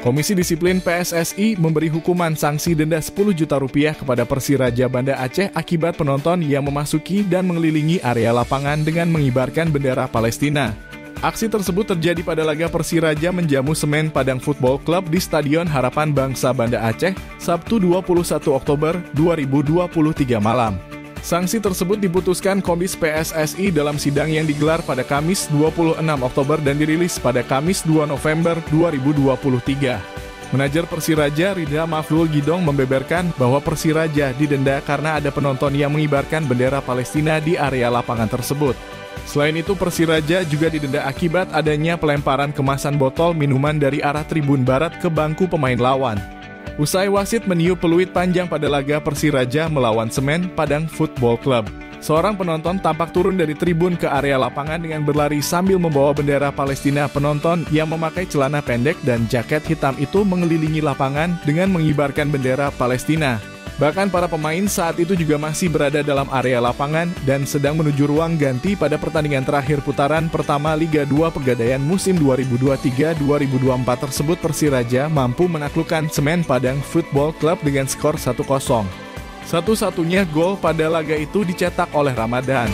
Komisi Disiplin PSSI memberi hukuman sanksi denda Rp10 juta kepada Persiraja Banda Aceh akibat penonton yang memasuki dan mengelilingi area lapangan dengan mengibarkan bendera Palestina. Aksi tersebut terjadi pada laga Persiraja menjamu Semen Padang Football Club di Stadion Harapan Bangsa Banda Aceh, Sabtu 21 Oktober 2023 malam. Sanksi tersebut diputuskan Komdis PSSI dalam sidang yang digelar pada Kamis 26 Oktober dan dirilis pada Kamis 2 November 2023. Manajer Persiraja Ridha Mafdul Gidong membeberkan bahwa Persiraja didenda karena ada penonton yang mengibarkan bendera Palestina di area lapangan tersebut. Selain itu, Persiraja juga didenda akibat adanya pelemparan kemasan botol minuman dari arah tribun barat ke bangku pemain lawan. Usai wasit meniup peluit panjang pada laga Persiraja melawan Semen Padang Football Club, seorang penonton tampak turun dari tribun ke area lapangan dengan berlari sambil membawa bendera Palestina. Penonton yang memakai celana pendek dan jaket hitam itu mengelilingi lapangan dengan mengibarkan bendera Palestina. Bahkan para pemain saat itu juga masih berada dalam area lapangan dan sedang menuju ruang ganti pada pertandingan terakhir putaran pertama Liga 2 Pegadaian musim 2023-2024 tersebut. Persiraja mampu menaklukkan Semen Padang Football Club dengan skor 1-0. Satu-satunya gol pada laga itu dicetak oleh Ramadan.